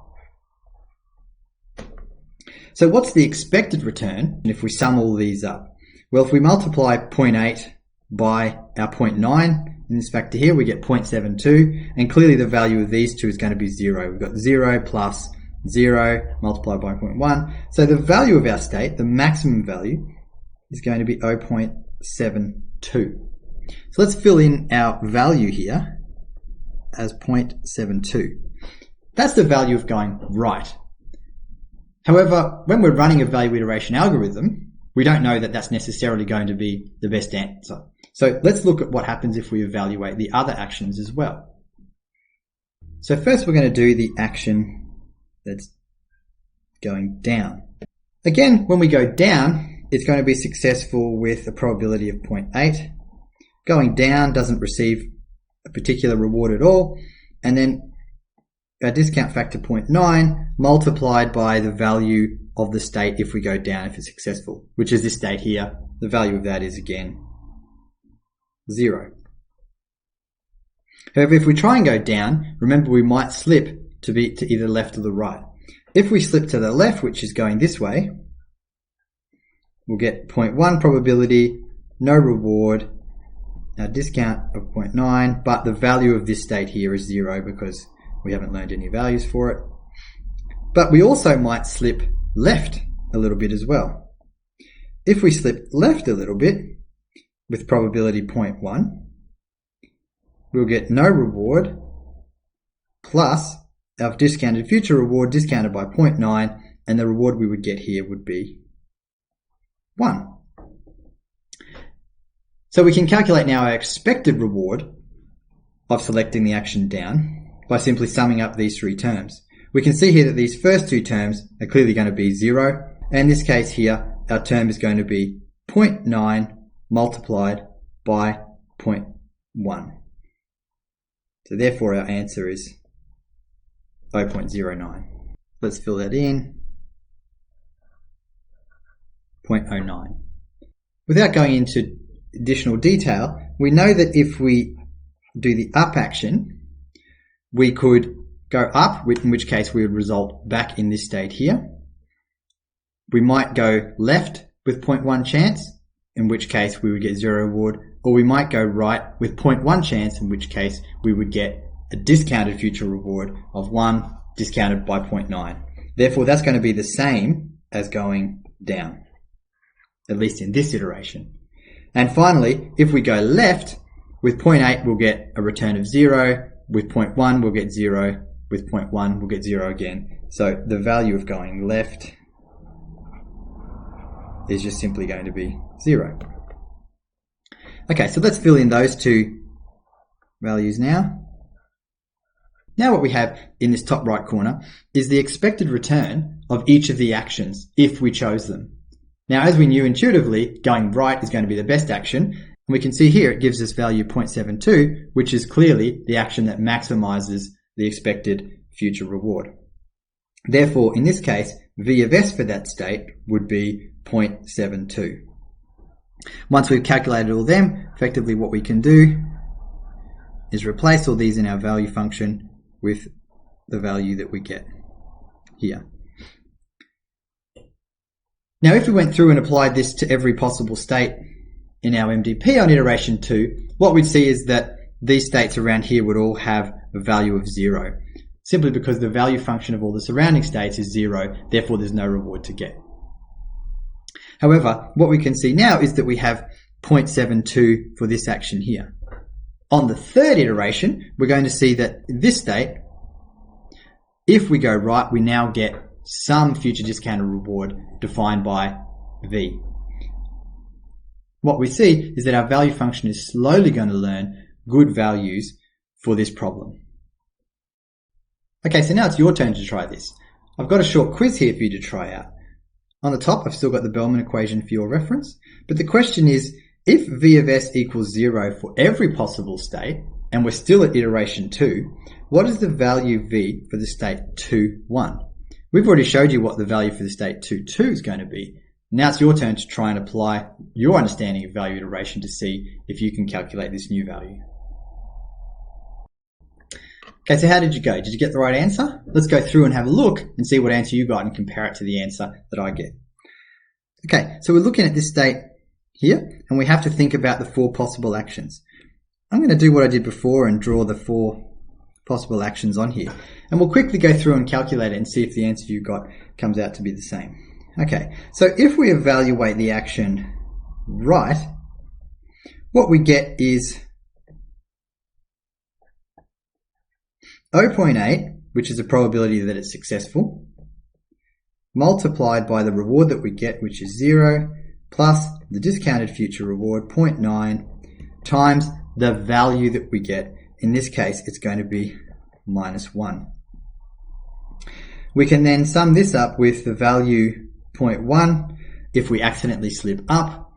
So what's the expected return if we sum all these up? Well, if we multiply 0.8 by our 0.9 in this factor here, we get 0.72, and clearly the value of these two is going to be 0. We've got 0 plus 0 multiplied by 0.1. So the value of our state, the maximum value, is going to be 0.72. So let's fill in our value here as 0.72. That's the value of going right. However, when we're running a value iteration algorithm, we don't know that that's necessarily going to be the best answer. So let's look at what happens if we evaluate the other actions as well. So first we're going to do the action that's going down. Again, when we go down, it's going to be successful with a probability of 0.8. Going down doesn't receive a particular reward at all. And then our discount factor 0.9 multiplied by the value of the state if we go down, if it's successful, which is this state here. The value of that is again 0. However, if we try and go down, remember we might slip to either the left or the right. If we slip to the left, which is going this way, we'll get 0.1 probability, no reward, our discount of 0.9, but the value of this state here is 0 because we haven't learned any values for it. But we also might slip left a little bit as well. If we slip left a little bit with probability 0.1, we'll get no reward plus our discounted future reward discounted by 0.9, and the reward we would get here would be 1. So we can calculate now our expected reward of selecting the action down by simply summing up these three terms. We can see here that these first two terms are clearly going to be 0. And in this case here, our term is going to be 0.9 multiplied by 0.1. So therefore our answer is 0.09. Let's fill that in. 0.09. Without going into additional detail, we know that if we do the up action, we could go up, in which case we would result back in this state here. We might go left with 0.1 chance, in which case we would get 0 reward, or we might go right with 0.1 chance, in which case we would get a discounted future reward of 1 discounted by 0.9. Therefore, that's going to be the same as going down, at least in this iteration. And finally, if we go left, with 0.8 we'll get a return of 0, with 0.1 we'll get 0, with 0.1 we'll get 0 again. So the value of going left is just simply going to be 0. Okay, so let's fill in those two values now. Now what we have in this top right corner is the expected return of each of the actions if we chose them. Now, as we knew intuitively, going right is going to be the best action. And we can see here it gives us value 0.72, which is clearly the action that maximizes the expected future reward. Therefore, in this case, V of S for that state would be 0.72. Once we've calculated all them, effectively what we can do is replace all these in our value function with the value that we get here. Now, if we went through and applied this to every possible state in our MDP on iteration 2, what we'd see is that these states around here would all have a value of 0, simply because the value function of all the surrounding states is 0, therefore there's no reward to get. However, what we can see now is that we have 0.72 for this action here. On the third iteration, we're going to see that this state, if we go right, we now get some future discounted reward defined by V. What we see is that our value function is slowly going to learn good values for this problem. Okay, so now it's your turn to try this. I've got a short quiz here for you to try out. On the top, I've still got the Bellman equation for your reference, but the question is, if V of S equals 0 for every possible state, and we're still at iteration 2, what is the value V for the state 2, 1? We've already showed you what the value for the state 2, 2 is going to be. Now it's your turn to try and apply your understanding of value iteration to see if you can calculate this new value. Okay, so how did you go? Did you get the right answer? Let's go through and have a look and see what answer you got and compare it to the answer that I get. Okay, so we're looking at this state here, and we have to think about the 4 possible actions. I'm going to do what I did before and draw the 4 possible actions on here. And we'll quickly go through and calculate it and see if the answer you got comes out to be the same. Okay, so if we evaluate the action right, what we get is 0.8, which is a probability that it's successful, multiplied by the reward that we get, which is 0, plus the discounted future reward, 0.9, times the value that we get. In this case, it's going to be -1. We can then sum this up with the value 0.1 if we accidentally slip up,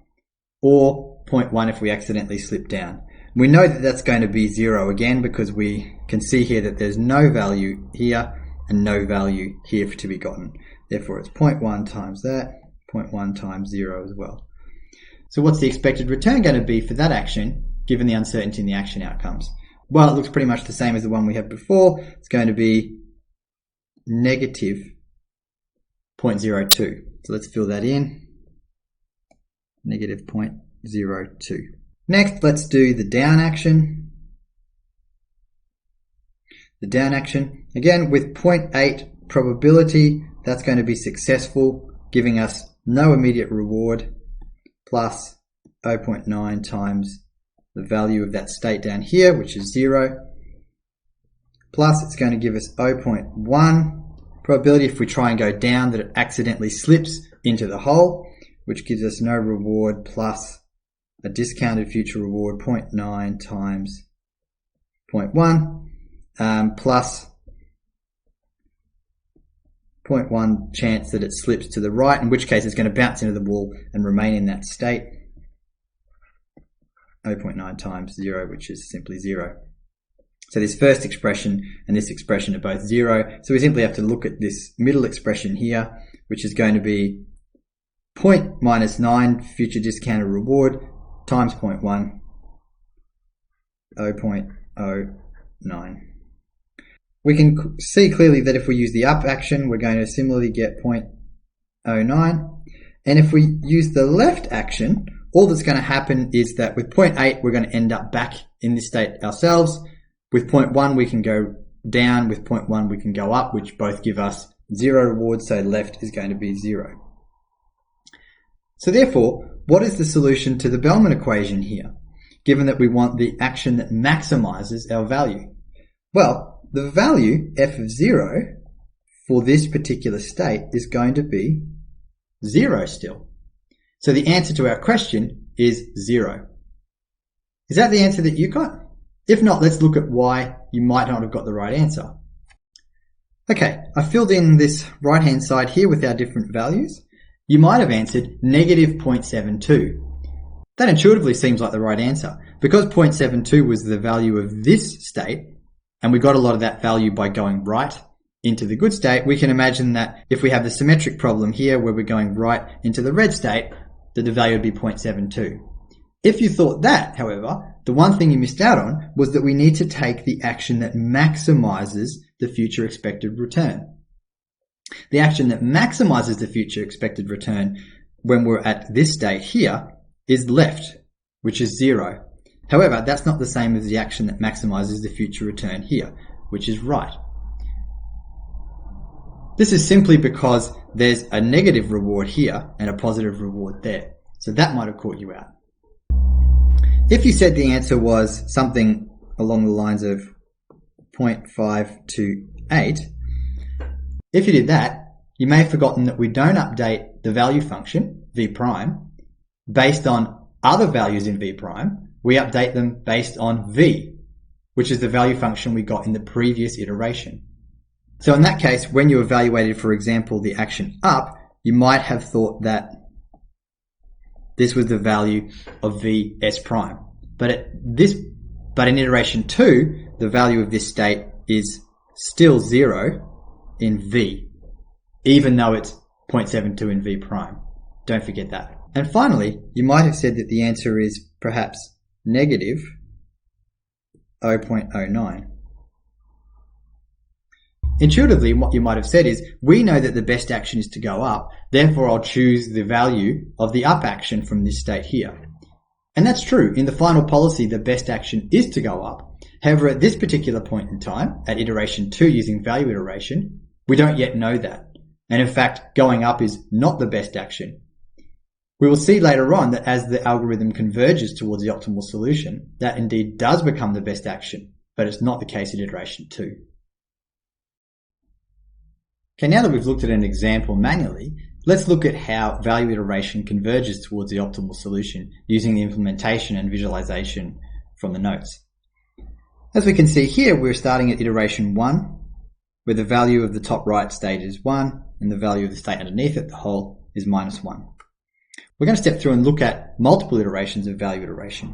or 0.1 if we accidentally slip down. We know that that's going to be 0 again because we can see here that there's no value here and no value here to be gotten. Therefore, it's 0.1 times that, 0.1 times 0 as well. So what's the expected return going to be for that action, given the uncertainty in the action outcomes? Well, it looks pretty much the same as the one we had before. It's going to be negative 0.02. So let's fill that in. Negative 0.02. Next, let's do the down action. The down action, again, with 0.8 probability, that's going to be successful, giving us no immediate reward, plus 0.9 times the value of that state down here, which is 0, plus it's going to give us 0.1 probability if we try and go down that it accidentally slips into the hole, which gives us no reward, plus a discounted future reward, 0.9 times 0.1, plus 0.1 chance that it slips to the right, in which case it's going to bounce into the wall and remain in that state. 0.9 times 0, which is simply 0. So this first expression and this expression are both 0. So we simply have to look at this middle expression here, which is going to be -9 future discounted reward times 0.1, 0.09. We can see clearly that if we use the up action, we're going to similarly get 0.09. And if we use the left action, all that's going to happen is that with 0.8, we're going to end up back in this state ourselves. With 0.1, we can go down. With 0.1, we can go up, which both give us 0 rewards. So left is going to be 0. So therefore, what is the solution to the Bellman equation here, given that we want the action that maximizes our value? Well, the value f of 0 for this particular state is going to be 0 still. So the answer to our question is 0. Is that the answer that you got? If not, let's look at why you might not have got the right answer. Okay, I filled in this right-hand side here with our different values. You might have answered negative 0.72. That intuitively seems like the right answer. Because 0.72 was the value of this state, and we got a lot of that value by going right into the good state, we can imagine that if we have the symmetric problem here where we're going right into the red state, that the value would be 0.72. If you thought that, however, the one thing you missed out on was that we need to take the action that maximizes the future expected return. The action that maximizes the future expected return when we're at this state here is left, which is 0. However, that's not the same as the action that maximizes the future return here, which is right. This is simply because there's a negative reward here and a positive reward there. So that might have caught you out. If you said the answer was something along the lines of 0.528, if you did that, you may have forgotten that we don't update the value function, v prime, based on other values in v prime. We update them based on v, which is the value function we got in the previous iteration. So in that case, when you evaluated, for example, the action up, you might have thought that this was the value of vs prime. But in iteration 2, the value of this state is still 0 in v, even though it's 0.72 in v prime. Don't forget that. And finally, you might have said that the answer is perhaps negative 0.09. Intuitively, what you might have said is, we know that the best action is to go up, therefore I'll choose the value of the up action from this state here. And that's true. In the final policy, the best action is to go up. However, at this particular point in time, at iteration 2 using value iteration, we don't yet know that. And in fact, going up is not the best action. We will see later on that as the algorithm converges towards the optimal solution, that indeed does become the best action, but it's not the case at iteration 2. Okay, now that we've looked at an example manually, let's look at how value iteration converges towards the optimal solution using the implementation and visualization from the notes. As we can see here, we're starting at iteration 1, where the value of the top right state is 1, and the value of the state underneath it, the whole, is -1. We're going to step through and look at multiple iterations of value iteration.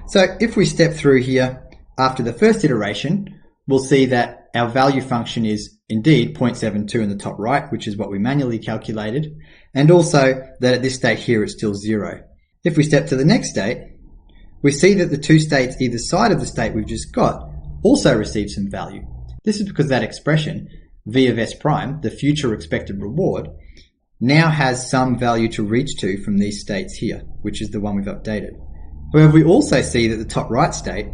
So if we step through here after the first iteration, we'll see that our value function is indeed 0.72 in the top right, which is what we manually calculated, and also that at this state here it's still 0. If we step to the next state, we see that the two states either side of the state we've just got also receive some value. This is because that expression, v of s prime, the future expected reward, now has some value to reach to from these states here, which is the one we've updated. However, we also see that the top right state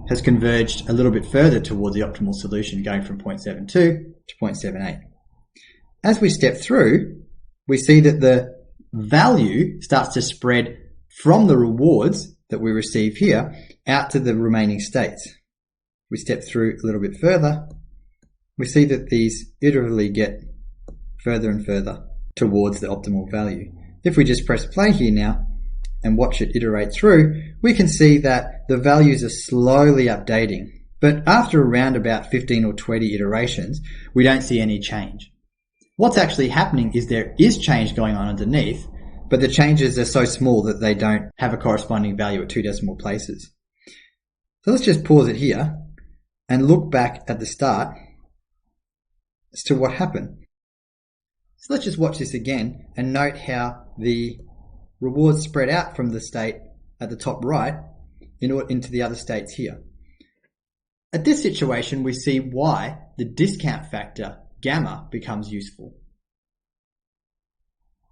has converged a little bit further towards the optimal solution, going from 0.72 to 0.78. As we step through, we see that the value starts to spread from the rewards that we receive here out to the remaining states. We step through a little bit further, we see that these iteratively get further and further towards the optimal value. If we just press play here now and watch it iterate through, we can see that the values are slowly updating. But after around about 15 or 20 iterations, we don't see any change. What's actually happening is there is change going on underneath, but the changes are so small that they don't have a corresponding value at 2 decimal places. So let's just pause it here and look back at the start as to what happened. So let's just watch this again and note how the rewards spread out from the state at the top right into the other states here. At this situation, we see why the discount factor gamma becomes useful.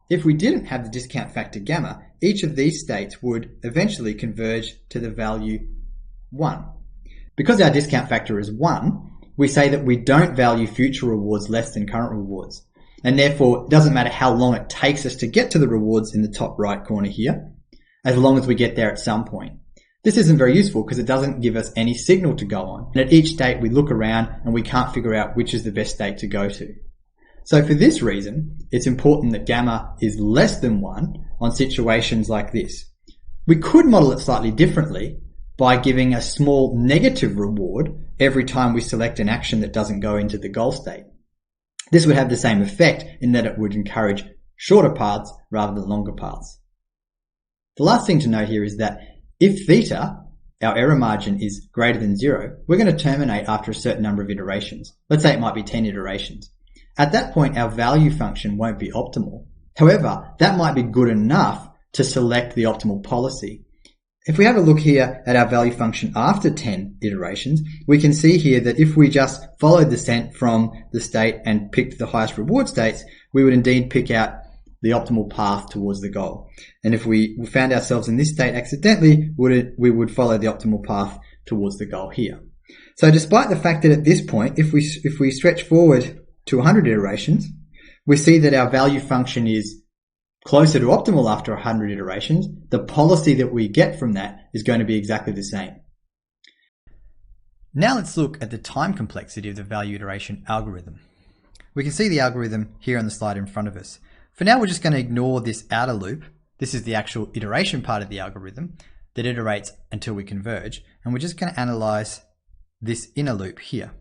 If we didn't have the discount factor gamma, each of these states would eventually converge to the value 1. Because our discount factor is 1, we say that we don't value future rewards less than current rewards. And therefore, it doesn't matter how long it takes us to get to the rewards in the top right corner here, as long as we get there at some point. This isn't very useful because it doesn't give us any signal to go on. And at each state, we look around and we can't figure out which is the best state to go to. So for this reason, it's important that gamma is less than 1 on situations like this. We could model it slightly differently, by giving a small negative reward every time we select an action that doesn't go into the goal state. This would have the same effect in that it would encourage shorter paths rather than longer paths. The last thing to note here is that if theta, our error margin, is greater than 0, we're going to terminate after a certain number of iterations. Let's say it might be 10 iterations. At that point, our value function won't be optimal. However, that might be good enough to select the optimal policy. If we have a look here at our value function after 10 iterations, we can see here that if we just followed the descent from the state and picked the highest reward states, we would indeed pick out the optimal path towards the goal. And if we found ourselves in this state accidentally, we would follow the optimal path towards the goal here. So despite the fact that at this point, if we stretch forward to 100 iterations, we see that our value function is closer to optimal after 100 iterations. The policy that we get from that is going to be exactly the same. Now let's look at the time complexity of the value iteration algorithm. We can see the algorithm here on the slide in front of us. For now, we're just going to ignore this outer loop. This is the actual iteration part of the algorithm that iterates until we converge, and we're just going to analyze this inner loop here.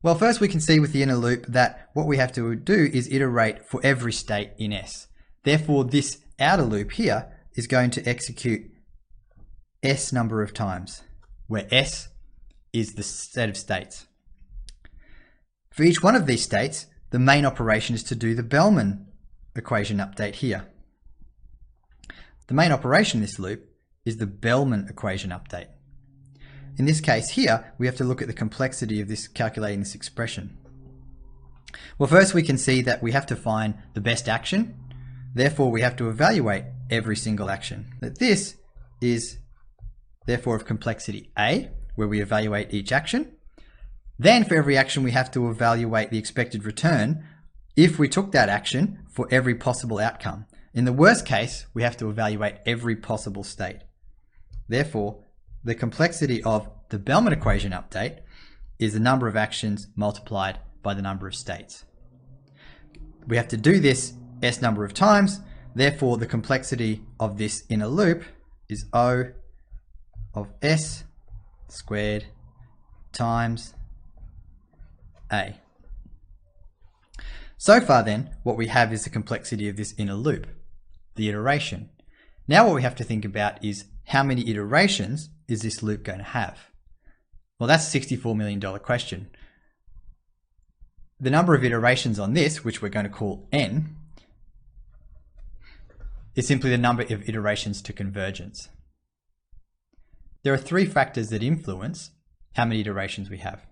Well, first we can see with the inner loop that what we have to do is iterate for every state in S. Therefore, this outer loop here is going to execute S number of times, where S is the set of states. For each one of these states, the main operation is to do the Bellman equation update here. The main operation in this loop is the Bellman equation update. In this case here, we have to look at the complexity of this calculating this expression. Well, first we can see that we have to find the best action. Therefore, we have to evaluate every single action. That this is therefore of complexity A, where we evaluate each action. Then for every action, we have to evaluate the expected return if we took that action for every possible outcome. In the worst case, we have to evaluate every possible state. Therefore, the complexity of the Bellman equation update is the number of actions multiplied by the number of states. We have to do this S number of times. Therefore, the complexity of this inner loop is O of S squared times A. So far then, what we have is the complexity of this inner loop, the iteration. Now what we have to think about is how many iterations is this loop going to have? Well, that's a $64 million question. The number of iterations on this, which we're going to call N, is simply the number of iterations to convergence. There are three factors that influence how many iterations we have.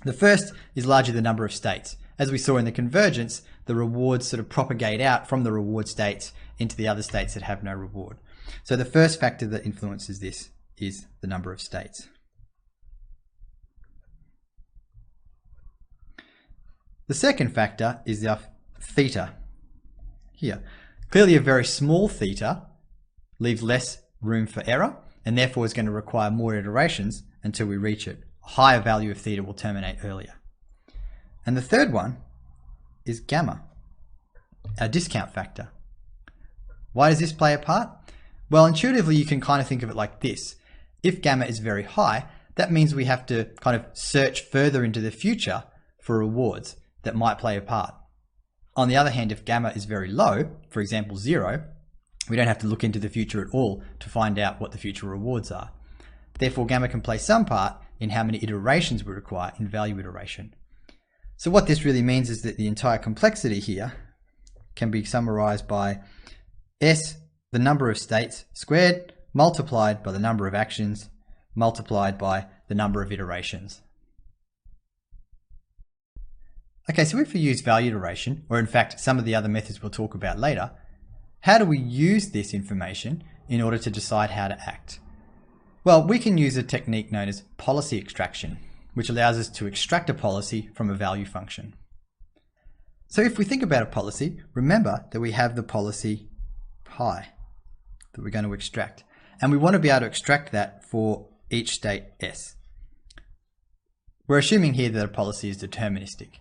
The first is largely the number of states. As we saw in the convergence, the rewards sort of propagate out from the reward states into the other states that have no reward. So the first factor that influences this is the number of states. The second factor is the theta here. Clearly a very small theta leaves less room for error and therefore is going to require more iterations until we reach it. A higher value of theta will terminate earlier. And the third one is gamma, our discount factor. Why does this play a part? Well, intuitively you can kind of think of it like this. If gamma is very high, that means we have to kind of search further into the future for rewards that might play a part. On the other hand, if gamma is very low, for example 0, we don't have to look into the future at all to find out what the future rewards are. Therefore, gamma can play some part in how many iterations we require in value iteration. So what this really means is that the entire complexity here can be summarized by S, the number of states, squared, multiplied by the number of actions, multiplied by the number of iterations. Okay, so if we use value iteration, or in fact some of the other methods we'll talk about later, how do we use this information in order to decide how to act? Well, we can use a technique known as policy extraction, which allows us to extract a policy from a value function. So if we think about a policy, remember that we have the policy pi that we're going to extract. And we want to be able to extract that for each state S. We're assuming here that a policy is deterministic.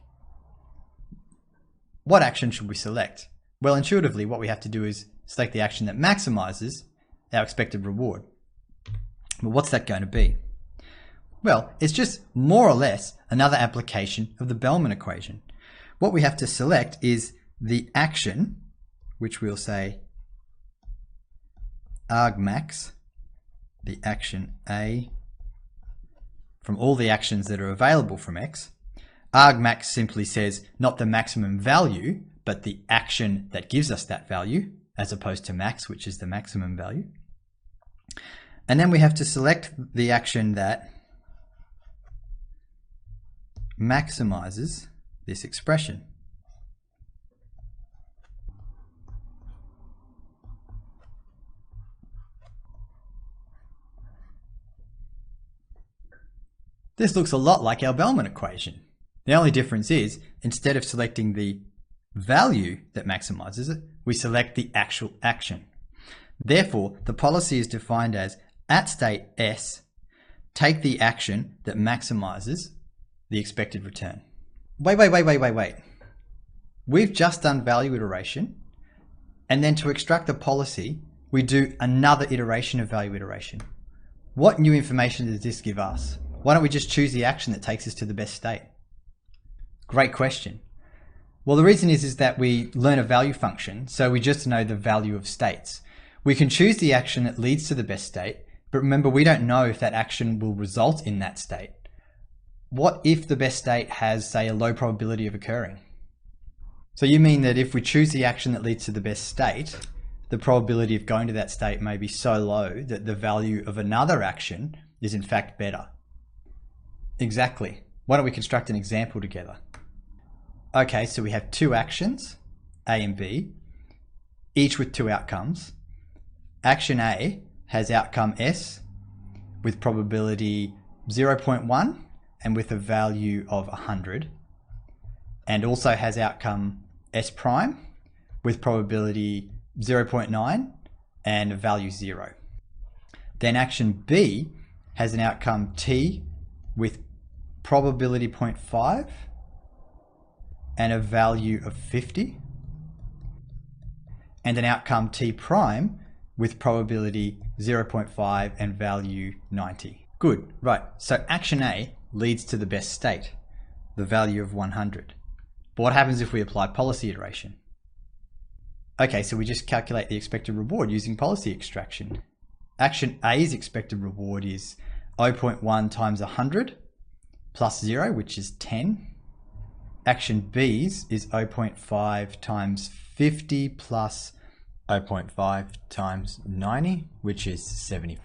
What action should we select? Well, intuitively, what we have to do is select the action that maximizes our expected reward. But what's that going to be? Well, it's just more or less another application of the Bellman equation. What we have to select is the action, which we'll say argmax, the action A, from all the actions that are available from X. Argmax simply says not the maximum value, but the action that gives us that value, as opposed to max, which is the maximum value. And then we have to select the action that maximizes this expression. This looks a lot like our Bellman equation. The only difference is, instead of selecting the value that maximizes it, we select the actual action. Therefore, the policy is defined as, at state S, take the action that maximizes the expected return. Wait. We've just done value iteration, and then to extract the policy, we do another iteration of value iteration. What new information does this give us? Why don't we just choose the action that takes us to the best state? Great question. Well, the reason is that we learn a value function, so we just know the value of states. We can choose the action that leads to the best state, but remember, we don't know if that action will result in that state. What if the best state has, say, a low probability of occurring? So you mean that if we choose the action that leads to the best state, the probability of going to that state may be so low that the value of another action is in fact better. Exactly. Why don't we construct an example together? Okay, so we have two actions, A and B, each with two outcomes. Action A has outcome S with probability 0.1 and with a value of 100, and also has outcome S prime with probability 0.9 and a value 0. Then action B has an outcome T with probability 0.5 and a value of 50, and an outcome T prime with probability 0.5 and value 90. Good, right, so action A leads to the best state, the value of 100. But what happens if we apply policy iteration? Okay, so we just calculate the expected reward using policy extraction. Action A's expected reward is 0.1 times 100 plus 0, which is 10. Action B's is 0.5 times 50 plus 0.5 times 90, which is 70.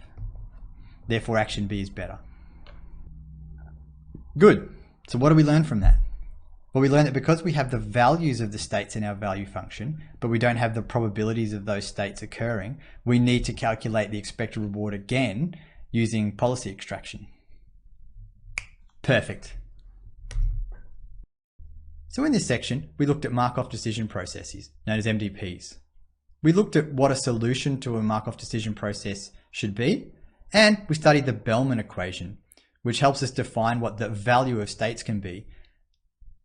Therefore, action B is better. Good. So what do we learn from that? Well, we learn that because we have the values of the states in our value function, but we don't have the probabilities of those states occurring, we need to calculate the expected reward again using policy extraction. Perfect. So in this section, we looked at Markov Decision Processes, known as MDPs. We looked at what a solution to a Markov decision process should be, and we studied the Bellman equation, which helps us define what the value of states can be.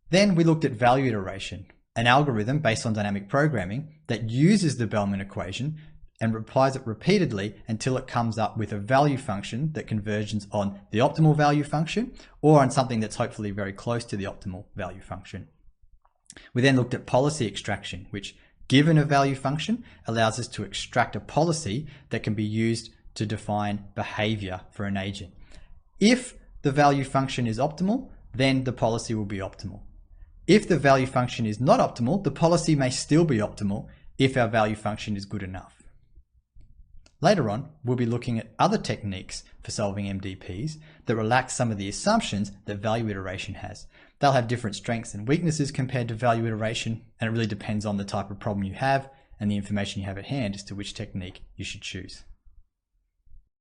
Then we looked at value iteration, an algorithm based on dynamic programming that uses the Bellman equation and applies it repeatedly until it comes up with a value function that converges on the optimal value function or on something that's hopefully very close to the optimal value function. We then looked at policy extraction, which, given a value function, allows us to extract a policy that can be used to define behavior for an agent. If the value function is optimal, then the policy will be optimal. If the value function is not optimal, the policy may still be optimal if our value function is good enough. Later on, we'll be looking at other techniques for solving MDPs that relax some of the assumptions that value iteration has. They'll have different strengths and weaknesses compared to value iteration, and it really depends on the type of problem you have and the information you have at hand as to which technique you should choose.